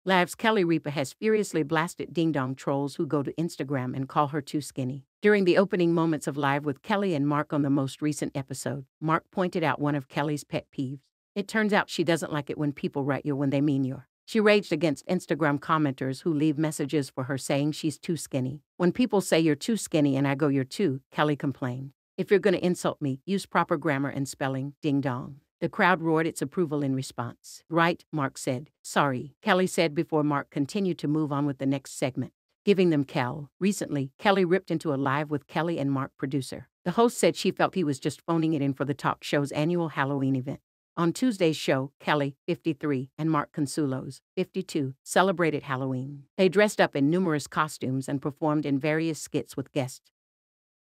Live's Kelly Ripa has furiously blasted ding-dong trolls who go to Instagram and call her too skinny. During the opening moments of Live with Kelly and Mark on the most recent episode, Mark pointed out one of Kelly's pet peeves. It turns out she doesn't like it when people write you when they mean you're. She raged against Instagram commenters who leave messages for her saying she's too skinny. When people say you're too skinny and I go you're too, Kelly complained. If you're gonna insult me, use proper grammar and spelling, ding-dong. The crowd roared its approval in response. Right, Mark said. Sorry, Kelly said before Mark continued to move on with the next segment, giving them KELL. Recently, Kelly ripped into a Live with Kelly and Mark producer. The host said she felt he was just phoning it in for the talk show's annual Halloween event. On Tuesday's show, Kelly, 53, and Mark Consuelos, 52, celebrated Halloween. They dressed up in numerous costumes and performed in various skits with guests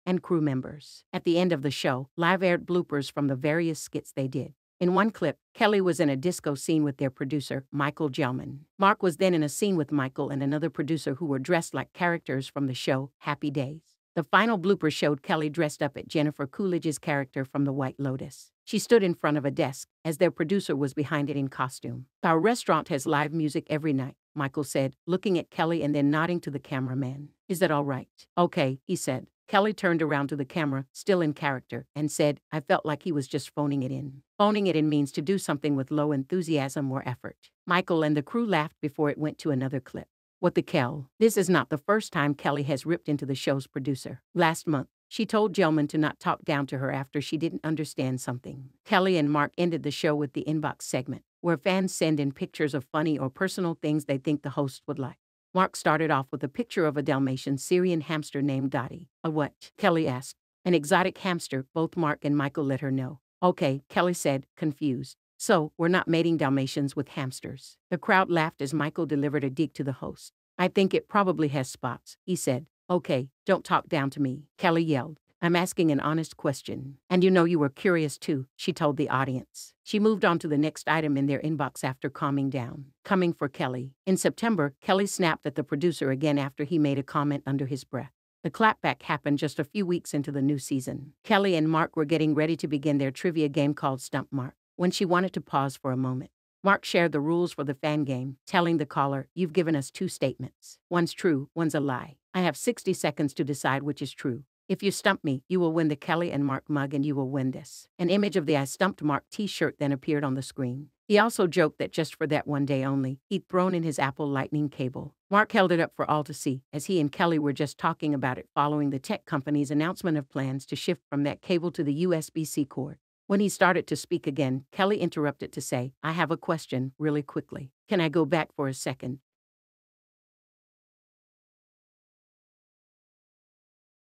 and crew members. At the end of the show, Live aired bloopers from the various skits they did. In one clip, Kelly was in a disco scene with their producer, Michael Gelman. Mark was then in a scene with Michael and another producer who were dressed like characters from the show Happy Days. The final blooper showed Kelly dressed up as Jennifer Coolidge's character from The White Lotus. She stood in front of a desk, as their producer was behind it in costume. Our restaurant has live music every night, Michael said, looking at Kelly and then nodding to the cameraman. Is that all right? Okay, he said. Kelly turned around to the camera, still in character, and said, I felt like he was just phoning it in. Phoning it in means to do something with low enthusiasm or effort. Michael and the crew laughed before it went to another clip. What the KELL? This is not the first time Kelly has ripped into the show's producer. Last month, she told Gelman to not talk down to her after she didn't understand something. Kelly and Mark ended the show with the inbox segment, where fans send in pictures of funny or personal things they think the host would like. Mark started off with a picture of a Dalmatian Syrian hamster named Dottie. A what? Kelly asked. An exotic hamster, both Mark and Michael let her know. Okay, Kelly said, confused. So, we're not mating Dalmatians with hamsters. The crowd laughed as Michael delivered a dig to the host. I think it probably has spots, he said. Okay, don't talk down to me, Kelly yelled. I'm asking an honest question. And you know you were curious too, she told the audience. She moved on to the next item in their inbox after calming down. Coming for Kelly. In September, Kelly snapped at the producer again after he made a comment under his breath. The clapback happened just a few weeks into the new season. Kelly and Mark were getting ready to begin their trivia game called Stump Mark, when she wanted to pause for a moment. Mark shared the rules for the fan game, telling the caller, you've given us two statements. One's true, one's a lie. I have 60 seconds to decide which is true. If you stump me, you will win the Kelly and Mark mug and you will win this. An image of the I Stumped Mark t-shirt then appeared on the screen. He also joked that just for that one day only, he'd thrown in his Apple Lightning cable. Mark held it up for all to see, as he and Kelly were just talking about it following the tech company's announcement of plans to shift from that cable to the USB-C cord. When he started to speak again, Kelly interrupted to say, I have a question, really quickly. Can I go back for a second?